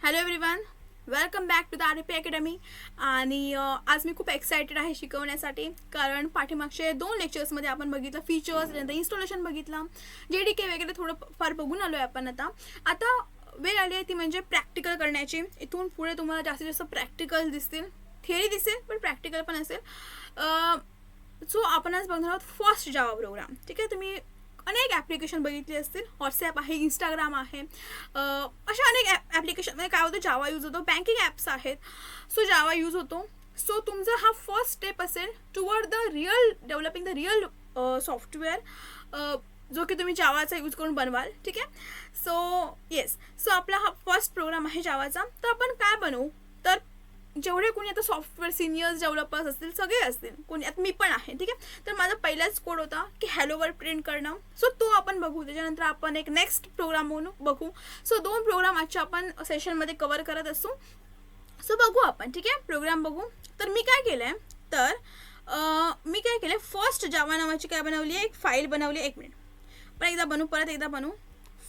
Hello everyone, welcome back to the RP academy. आणि आज मी खूप एक्सायटेड आहे शिकवण्यासाठी, कारण पाठीमागचे 2 लेक्चर्समध्ये आपण बघितलं फीचर्स, नंतर इन्स्टॉलेशन बघितलं, JDK वगैरे थोडं फार बघून आलो आहे आपण. आता वेळ आली आहे ती म्हणजे प्रॅक्टिकल करण्याची. इथून पुढे तुम्हाला जास्तीत जास्त प्रॅक्टिकल दिसतील, थिअरी दिसेल पण प्रॅक्टिकल पण असेल. सो आपण आज बघणार आहोत फर्स्ट जावा प्रोग्राम. ठीक आहे, तुम्ही अनेक ॲप्लिकेशन बघितली असतील. व्हॉट्सॲप आहे, इंस्टाग्राम आहे, अशा अनेक ॲप्लिकेशनमध्ये काय होतं, जावा यूज होतो. बँकिंग ॲप्स आहेत, सो जावा यूज होतो. सो तुमचा हा फर्स्ट स्टेप असेल toward the real developing the real software, जो की तुम्ही जावाचा यूज करून बनवाल. ठीक आहे, सो आपला हा फर्स्ट प्रोग्राम आहे जावाचा. तर आपण काय बनवू, तर जेवढे कोणी आता सॉफ्टवेअर सिनियर्स डेव्हलपर्स असतील, सगळे असतील, कोणी आता मी पण आहे. ठीक आहे, तर माझा पहिलाच कोड होता की हॅलोवर प्रिंट करणं. सो तो आपण बघू, त्याच्यानंतर आपण एक नेक्स्ट प्रोग्राम बघू. सो 2 प्रोग्राम आजच्या आपण सेशनमध्ये कव्हर करत असू. सो बघू आपण. ठीक आहे, प्रोग्राम बघू. तर मी काय केलं आहे, फर्स्ट जावा नावाची काय बनवली आहे, एक फाईल बनवली. 1 मिनिट, परत एकदा बनवू.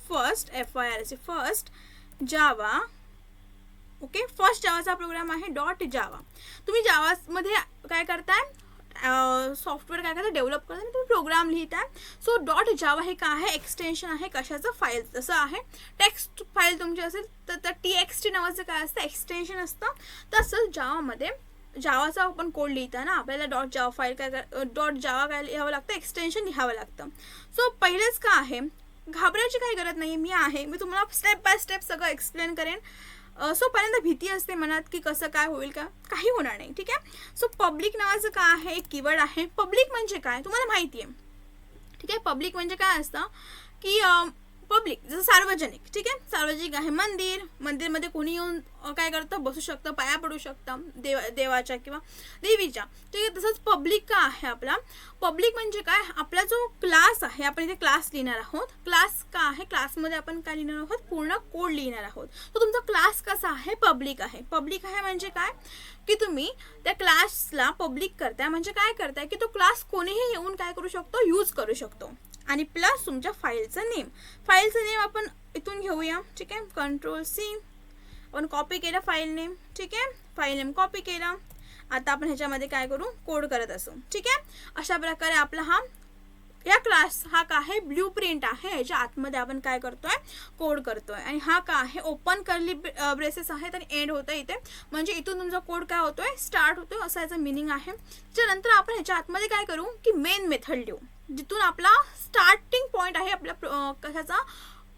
First FIRC first Java. Okay, first जावाचा प्रोग्राम आहे .java. तुम्ही जावामध्ये काय करताय, सॉफ्टवेअर काय करताय, डेव्हलप करताय, तुम्ही प्रोग्राम लिहिताय. सो .java हे काय आहे, एक्सटेन्शन आहे कशाचं, फाईल. जसं आहे टेक्स्ट फाईल तुमची असेल तर TXT नावाचं काय असतं, एक्सटेन्शन असतं. तसंच जावामध्ये जावाचा आपण कोड लिहिताना आपल्याला .java फाईल .java काय लिहावं लागतं, एक्सटेन्शन लिहावं लागतं. सो पहिलेच का आहे, घाबरायची काही गरज नाही. मी तुम्हाला स्टेप बाय स्टेप सगळं एक्सप्लेन करेन. सो पहिल्यांदा भीती असते मनात की कसं काय होईल, का काही होणार नाही. ठीक आहे, सो पब्लिक नावाचं काय आहे, एक कीवर्ड आहे. पब्लिक म्हणजे काय तुम्हाला माहिती आहे. ठीक आहे, पब्लिक म्हणजे काय असतं की पब्लिक जसं सार्वजनिक. ठीक आहे, सार्वजनिक आहे. मंदिरमध्ये कोणी येऊन काय करतं, बसू शकतं, पाया पडू शकतं देवाच्या किंवा देवीच्या. ठीक आहे, तसंच पब्लिक का आहे आपला, पब्लिक म्हणजे काय, आपला जो क्लास आहे, आपण इथे क्लास लिहिणार आहोत. क्लास का आहे, क्लासमध्ये आपण काय लिहिणार आहोत, पूर्ण कोड लिहिणार आहोत. तर तुमचा क्लास कसा आहे, पब्लिक आहे. पब्लिक आहे म्हणजे काय की तुम्ही त्या क्लासला पब्लिक करताय, म्हणजे काय करताय की तो क्लास कोणीही येऊन काय करू शकतो, यूज करू शकतो. आणि प्लस तुमच्या फाईलचं नेम आपण इथून घेऊया. ठीक आहे, Ctrl+C, आपण कॉपी केलं फाईल नेम. ठीक आहे, फाईल नेम कॉपी केला. आता आपण ह्याच्यामध्ये काय करू, कोड करत असू. ठीक आहे, अशा प्रकारे आपला या क्लास हा का आहे, ब्ल्यू प्रिंट आहे. ह्याच्या आतमध्ये आपण काय करतोय, कोड करतोय. आणि हा का आहे, ओपन कर्ली ब्रेसेस आहेत आणि एंड होतं इथे, म्हणजे इथून तुमचा कोड काय होतोय, स्टार्ट होतोय, असं याचं मिनिंग आहे. त्याच्यानंतर आपण ह्याच्या आतमध्ये काय करू की मेन मेथड लिहू, जिथून आपला स्टार्टिंग पॉईंट आहे आपल्या कशाचा,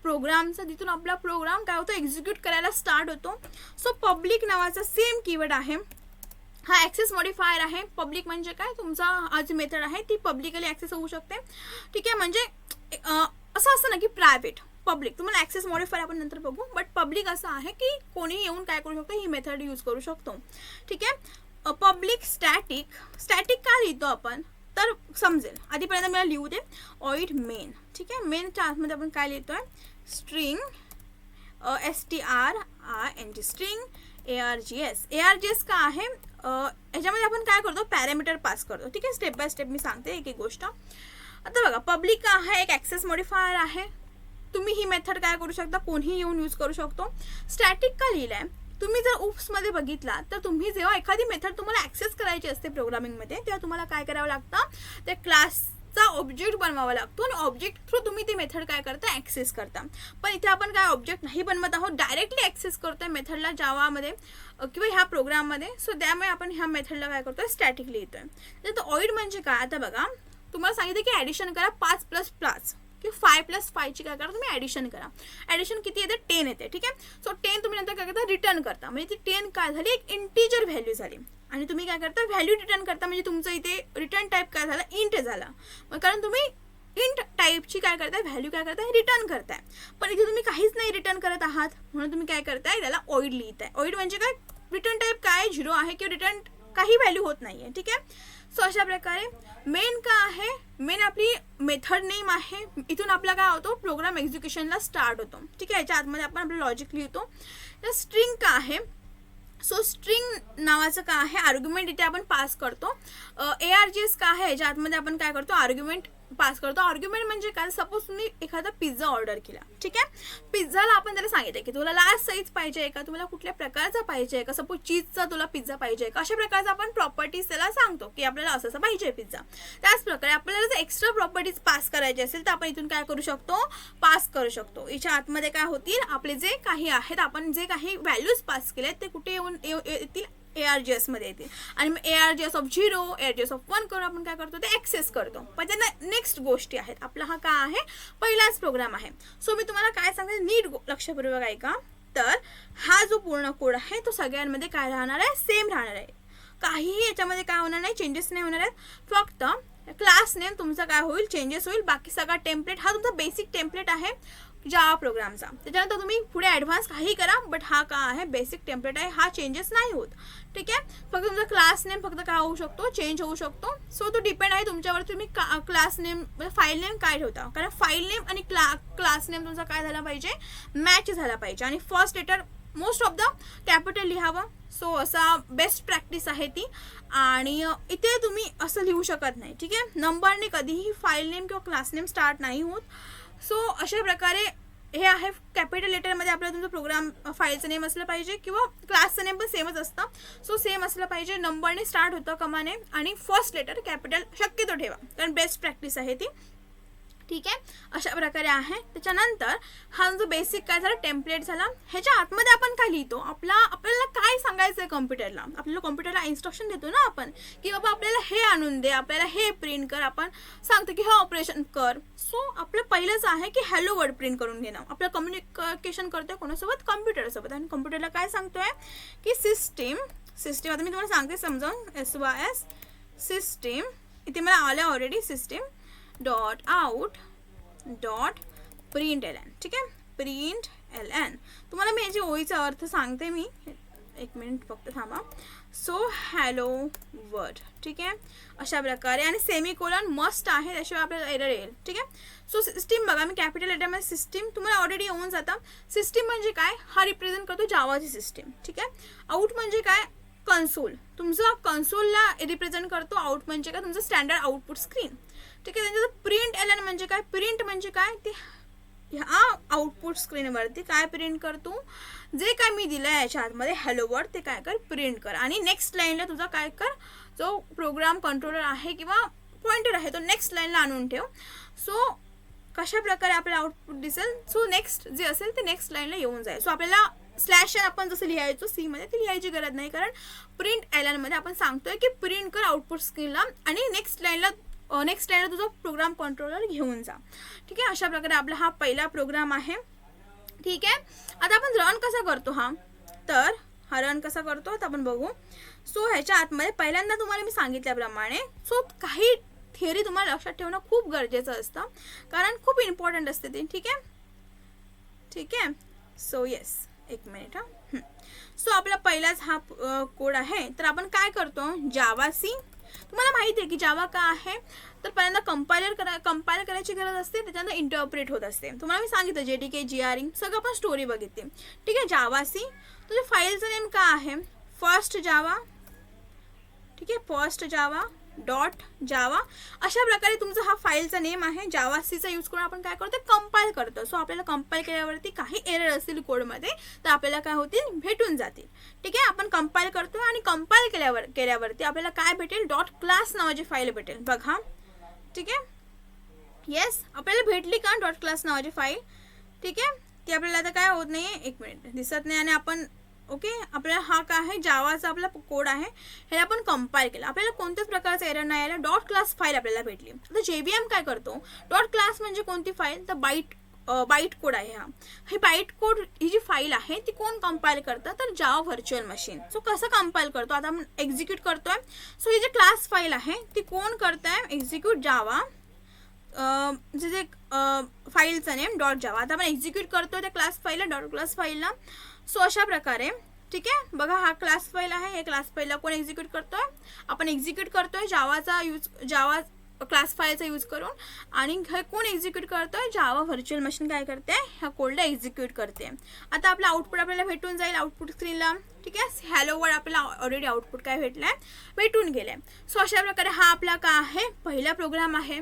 प्रोग्रामचा, जिथून आपला प्रोग्राम काय होतो, एक्झिक्यूट करायला स्टार्ट होतो. सो पब्लिक नावाचा सेम कीवर्ड आहे. हा ॲक्सेस मॉडिफायर आहे. पब्लिक म्हणजे काय, तुमचा हा जी मेथड आहे ती पब्लिकली ॲक्सेस होऊ शकते. ठीक आहे, म्हणजे असं असतं ना की प्रायव्हेट, पब्लिक. तुम्हाला ॲक्सेस मॉडिफायर आपण नंतर बघू, बट पब्लिक असं आहे की कोणी येऊन काय करू शकतो, ही मेथड यूज करू शकतो. ठीक आहे, पब्लिक स्टॅटिक का लिहितो आपण, तर समजेल. आधीपर्यंत मला लिहू दे, ऑइड मेन. ठीक आहे, मेनच्या आतमध्ये आपण काय लिहितोय, स्ट्रिंग STRING स्ट्रिंग ARGS का आहे, ह्याच्यामध्ये आपण काय करतो, पॅरामीटर पास करतो. ठीक आहे, स्टेप बाय स्टेप मी सांगते एक गोष्ट. आता बघा, पब्लिक का आहे, एक ॲक्सेस मॉडिफायर आहे. तुम्ही ही मेथड काय करू शकता, कोणीही येऊन यूज करू शकतो. स्टॅटिक का लिहिलंय, तुम्ही जर उप्समध्ये बघितला तर तुम्ही जेव्हा एखादी मेथड तुम्हाला ॲक्सेस करायची असते प्रोग्रामिंगमध्ये, तेव्हा तुम्हाला काय करावं लागतं, त्या क्लासचा ऑब्जेक्ट बनवावा लागतो आणि ऑब्जेक्ट थ्रू तुम्ही ती मेथड काय करता, ॲक्सेस करता. पण इथे आपण काय ऑब्जेक्ट नाही बनवत आहोत, डायरेक्टली ॲक्सेस करतोय मेथडला जावामध्ये किंवा ह्या प्रोग्राममध्ये. सो त्यामुळे आपण ह्या मेथडला काय करतोय, स्टॅटिक लिहितोय. तर ऑइड म्हणजे काय, आता बघा तुम्हाला सांगितलं की ॲडिशन करा 5+5 की 5+5ची काय करा, तुम्ही ॲडिशन करा. ॲडिशन किती येते, 10 येते. ठीक आहे, सो 10 तुम्ही नंतर काय करता, रिटर्न करता. म्हणजे ती 10 काय झाली, एक इंटिजर व्हॅल्यू झाली. आणि तुम्ही काय करता, व्हॅल्यू रिटर्न करता, म्हणजे तुमचं इथे रिटर्न टाईप काय झाला, इंट झाला. मग कारण तुम्ही इंट टाईपची काय करताय, व्हॅल्यू काय करताय, रिटर्न करताय. पण इथे तुम्ही काहीच नाही रिटर्न करत आहात, म्हणून तुम्ही काय करताय, त्याला ऑइड लिहिताय. ऑइड म्हणजे काय, रिटर्न टाईप काय, 0 आहे किंवा रिटर्न काही व्हॅल्यू होत नाही आहे. ठीक आहे, सो अशा प्रकारे मेन का आहे, मेन आपली मेथड नेम आहे. इथून आपला काय होतो, प्रोग्राम एक्झिक्युशनला स्टार्ट होतो. ठीक आहे, याच्या आतमध्ये आपण आपलं लॉजिक लिहितो. तर स्ट्रिंग का आहे, सो स्ट्रिंग नावाचं काय आहे, आर्ग्युमेंट इथे आपण पास करतो. ARGS का आहे, याच्या आतमध्ये आपण काय करतो, आर्ग्युमेंट पास करतो. आर्ग्युमेंट म्हणजे काय, सपोज तुम्ही एखादा पिझ्झा ऑर्डर केला, ठीक आहे, पिझ्झाला आपण त्याला सांगितलं की तुला लार्ज साईज पाहिजे का, तुम्हाला कुठल्या प्रकारचा पाहिजे का, सपोज चीजचा तुला पिझ्झा पाहिजे का, अशा प्रकारचा आपण प्रॉपर्टीज त्याला सांगतो की आपल्याला असं पाहिजे पिझ्झा. त्याच प्रकारे आपल्याला जर एक्स्ट्रा प्रॉपर्टीज पास करायची असेल तर आपण इथून काय करू शकतो, पास करू शकतो. याच्या आतमध्ये काय होतील, आपले जे काही आहेत, आपण जे काही व्हॅल्यूज पास केले ते कुठे येतील, ARGS मध्ये येतील. आणि मग ARGS ऑफ 0, ARGS ऑफ 1 करून आपण काय करतो, ते ॲक्सेस करतो. पण त्या नेक्स्ट गोष्टी आहेत. आपला हा काय आहे, पहिलाच प्रोग्राम आहे. सो मी तुम्हाला काय सांगते, नीट लक्षपूर्वक ऐका. तर हा जो पूर्ण कोड आहे तो सगळ्यांमध्ये काय राहणार आहे, सेम राहणार आहे. काहीही याच्यामध्ये काय होणार नाही, चेंजेस नाही होणार आहेत. फक्त क्लास नेम तुमचा काय होईल, चेंजेस होईल. बाकी सगळा टेम्पलेट हा तुमचा बेसिक टेम्पलेट आहे जावा प्रोग्रामचा. त्याच्यानंतर तुम्ही पुढे ॲडव्हान्स काही करा, बट हा काय आहे, बेसिक टेम्पलेट आहे, हा चेंजेस नाही होत. ठीक आहे. फक्त तुमचा क्लास नेम फक्त काय होऊ शकतो, चेंज होऊ शकतो. सो तो डिपेंड आहे तुमच्यावर, तुम्ही क्लास नेम फाईल नेम काय ठेवता. कारण फाईल नेम आणि क्लास नेम तुमचा काय झाला पाहिजे, मॅच झाला पाहिजे. आणि first letter most of the capital लिहावं. सो असा बेस्ट प्रॅक्टिस आहे ती. आणि इथे तुम्ही असं लिहू शकत नाही. ठीक आहे. नंबरने कधीही फाईल नेम किंवा क्लास नेम स्टार्ट नाही होत. सो अशा प्रकारे हे आहे, कॅपिटल लेटरमध्ये आपल्याला तुमचं प्रोग्राम फाईलचं नेम असलं पाहिजे किंवा क्लासचं नेम पण सेमच असतं. सो सेम असलं पाहिजे. नंबरने स्टार्ट होतं कमाने आणि फर्स्ट लेटर कॅपिटल शक्यतो ठेवा, कारण बेस्ट प्रॅक्टिस आहे ती. ठीक आहे. अशा प्रकारे आहे. त्याच्यानंतर हा जो बेसिक काय झाला, टेम्पलेट झाला. ह्याच्या आतमध्ये आपण काय लिहितो, आपल्याला काय सांगायचं आहे कॉम्प्युटरला. आपल्याला कॉम्प्युटरला इन्स्ट्रक्शन देतो ना आपण, की बाबा आपल्याला हे आणून दे, आपल्याला हे प्रिंट कर. आपण सांगतो की हे ऑपरेशन कर. सो आपलं पहिलंच आहे की हॅलो वर्ड प्रिंट करून घेणं. आपलं कम्युनिकेशन करतोय कोणासोबत, कॉम्प्युटरसोबत. आणि कॉम्प्युटरला काय सांगतोय की सिस्टीम आता मी तुम्हाला सांगते समजावून, SYS सिस्टीम. इथे मला आलं ऑलरेडी, सिस्टीम .out.println. ठीक आहे. println तुम्हाला मी याची ओळीचा अर्थ सांगते मी, एक मिनिट फक्त थांबा. So hello word. ठीक आहे. अशा प्रकारे. आणि सेमीकोलन मस्ट आहे, त्याशिवाय आपल्याला एरर येईल. ठीक आहे. सो सिस्टीम बघा, मी कॅपिटल लेटरमध्ये सिस्टीम तुम्हाला ऑलरेडी येऊन जाता. सिस्टीम म्हणजे काय, हा रिप्रेझेंट करतो जावाची सिस्टीम. ठीक आहे. आउट म्हणजे काय, कन्सोल. तुमचं कन्सोलला रिप्रेझेंट करतो. आउट म्हणजे काय, तुमचं स्टँडर्ड आउटपुट स्क्रीन. ठीक आहे. त्यांचं println म्हणजे काय, प्रिंट म्हणजे काय, ते ह्या आउटपुट स्क्रीनवरती काय प्रिंट करतो, जे काय मी दिलं आहे याच्या आतमध्ये हॅलो वर्ड, ते काय कर, प्रिंट कर. आणि नेक्स्ट लाईनला तुझा काय कर, जो प्रोग्राम कंट्रोलर आहे किंवा पॉइंटर आहे तो नेक्स्ट लाईनला आणून ठेव. सो कशा प्रकारे आपल्याला आउटपुट दिसेल, सो नेक्स्ट जे असेल ते नेक्स्ट लाईनला येऊन जाईल. सो आपल्याला स्लॅश आपण जसं लिहायचो सी मध्ये, ते लिहायची गरज नाही, कारण println मध्ये आपण सांगतोय की प्रिंट कर आउटपुट स्क्रीनला आणि नेक्स्ट लाईनला तुझा प्रोग्राम कंट्रोलर घेऊन जा. ठीक आहे. अशा प्रकारे आपला हा पहिला प्रोग्राम आहे. ठीक आहे. आता आपण रन कसा करतो, तर हा रन कसा करतो तर आपण बघू. सो ह्याच्या आतमध्ये पहिल्यांदा तुम्हाला मी सांगितल्याप्रमाणे, सो काही थिअरी तुम्हाला लक्षात ठेवणं खूप गरजेचं असतं, कारण खूप इम्पॉर्टंट असते ते. ठीक आहे. ठीक आहे. सो येस, एक मिनिट. सो आपला पहिलाच हा कोड आहे. तर आपण काय करतो, जावा सी. तुम्हाला माहिती आहे की जावा का आहे, तर पहिल्यांदा कंपाईल करायची गरज असते, त्याच्यानंतर इंटरप्रेट होत असते. तुम्हाला मी सांगितलं JDK GRE सगळं आपण स्टोरी बघितली. ठीक आहे. जावा सी. तुझ्या फाईलचं नेम काय आहे, फर्स्ट जावा. ठीक आहे. First Java .java. अशा प्रकारे तुमचा हा फाईलचा नेम आहे. जावा सीचा यूज करून आपण काय करतो, कंपाईल करतो. सो आपल्याला कंपाईल केल्यावरती काही एरर असतील कोडमध्ये तर आपल्याला काय होतील, भेटून जातील. ठीक आहे. आपण कंपाईल करतो आणि कंपाईल केल्यावरती आपल्याला काय भेटेल, .class नावाची फाईल भेटेल. बघा. ठीक आहे. येस, आपल्याला भेटली का .class नावाची फाईल. ठीक आहे. ती आपल्याला आता काय होत नाही, एक मिनिट दिसत नाही. आणि आपण ओके, आपल्याला हा काय आहे, जावाचा आपला कोड आहे, हे आपण कंपाईल केलं. आपल्याला कोणत्याच प्रकारचा एरर नाही आला. .class फाईल आपल्याला भेटली. आता JVM काय करतो, .class म्हणजे कोणती फाईल, तर बाईट कोड आहे. हे बाईट कोड ही जी फाईल आहे ती कोण कंपाईल करतं, तर जावा व्हर्च्युअल मशीन. सो कसं कंपाईल करतो, आता आपण एक्झिक्यूट करतोय. सो ही जी क्लास फाईल आहे ती कोण करताय, एक्झिक्यूट जावा, जे फाईलचं नेम .java. आता आपण एक्झिक्यूट करतोय त्या क्लास फाईलला, .class फाईलला. सो अशा प्रकारे. ठीक आहे. बघा, हा क्लास फाईल आहे. हे क्लास फाईलला कोण एक्झिक्यूट करतोय, आपण एक्झिक्यूट करतोय जावा क्लास फाईलचा यूज करून. आणि हे कोण एक्झिक्यूट करतोय, जावा व्हर्च्युअल मशीन काय करते, ह्या कोडला एक्झिक्यूट करते. आता आपला आउटपुट आपल्याला भेटून जाईल आउटपुट स्क्रीनला. ठीक आहे. हॅलो वर्ड आपल्याला ऑलरेडी आउटपुट काय भेटलाय, भेटून गेलाय. सो अशा प्रकारे हा आपला काय आहे, पहिला प्रोग्राम आहे.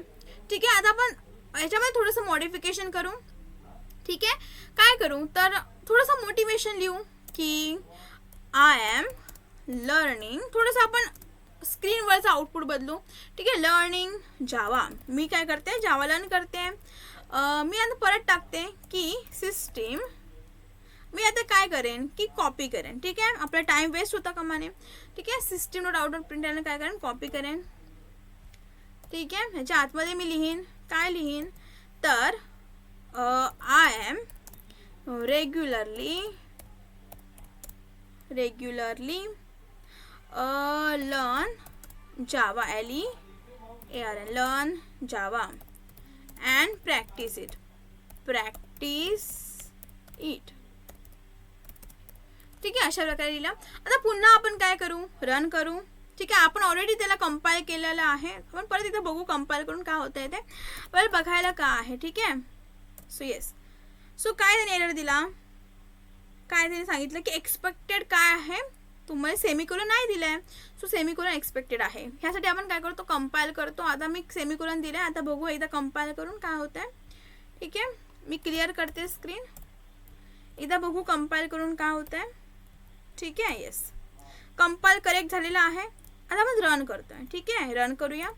ठीक आहे. आता आपण याच्यामध्ये थोडंसं मॉडिफिकेशन करू. ठीक आहे. काय करू तर थोडंसं मोटिवेशन लिहू की आय एम लर्निंग. थोडंसं आपण स्क्रीनवरचं आउटपुट बदलू. ठीक आहे. लर्निंग जावा. मी काय करते जावा लर्न करते. मी आता परत टाकते की सिस्टीम. मी आता काय करेन की कॉपी करेन. ठीक आहे. आपला टाइम वेस्ट होता कामाने. ठीक आहे. सिस्टीम डॉट आउट डॉट प्रिंटरने काय करेन कॉपी करेन. ठीक आहे. ह्याच्या आतमध्ये मी लिहीन काय लिहीन तर I am regularly learn Java LEARN learn Java and practice it. ठीक आहे. अशा प्रकारे लिहिलं. आता पुन्हा आपण काय करू रन करू. ठीक आहे. आपण ऑलरेडी त्याला कंपाईल केलेलं आहे. आपण परत इथं बघू कंपाईल करून काय होतंय ते परत बघायला का आहे. ठीक आहे. So yes. सो काय त्याने एरर दिला काय त्याने सांगितलं की एक्सपेक्टेड काय आहे तुम्हाला सेमिकोलन नाही दिलंय. सो सेमिकोलन एक्सपेक्टेड आहे. ह्यासाठी आपण काय करतो कंपाईल करतो. आता मी सेमिकोलन दिलंय. आता बघू एकदा कंपाईल करून काय होतंय. ठीक आहे. मी क्लिअर करते स्क्रीन. एकदा बघू कंपाईल करून काय होतंय. ठीक आहे. येस कंपाईल करेक्ट झालेलं आहे. आता आपण रन करतोय. ठीक आहे. रन करूया.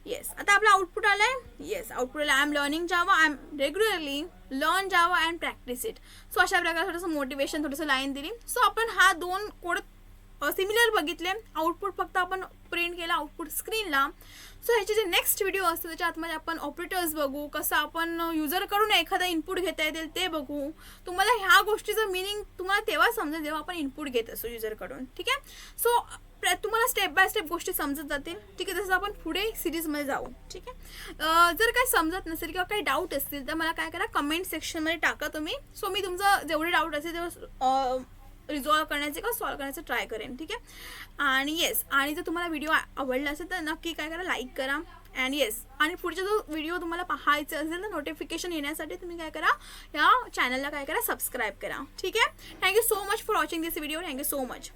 येस. आता आपलं आउटपुट आलंय. येस आउटपुट आलं I am learning Java I am regularly learn Java and practice it. So अशा प्रकारे थोडंसं मोटिवेशन थोडंसं लाईन दिली. सो आपण हा 2 कोड सिमिलर बघितले. आउटपुट फक्त आपण प्रिंट केला आउटपुट स्क्रीनला. सो ह्याचे जे नेक्स्ट व्हिडिओ असते त्याच्या आतमध्ये आपण ऑपरेटर्स बघू. कसं आपण युजरकडून एखादा इनपुट घेता येतील ते बघू. तुम्हाला ह्या गोष्टीचं मिनिंग तुम्हाला तेव्हा समजेल जेव्हा आपण इनपुट घेत असतो युजरकडून. ठीक आहे. सो तुम्हाला स्टेप बाय स्टेप गोष्टी समजत जातील. ठीक आहे. तसं आपण पुढे सिरीजमध्ये जाऊ. ठीक आहे. जर काही समजत नसेल किंवा काही डाऊट असतील तर मला काय करा कमेंट सेक्शनमध्ये टाका तुम्ही. सो मी तुमचं जेवढे डाऊट असेल तेव्हा रिझॉल्व करण्याचे किंवा सॉल्व करण्याचं ट्राय करेन. ठीक आहे. आणि येस आणि जर तुम्हाला व्हिडिओ आवडला असेल तर नक्की काय करा लाईक करा. अँड येस आणि पुढचा जो व्हिडिओ तुम्हाला पाहायचा असेल तर नोटिफिकेशन येण्यासाठी तुम्ही काय करा या चॅनलला काय करा सबस्क्राईब करा. ठीक आहे. Thank you so much for watching this video. Thank you so much.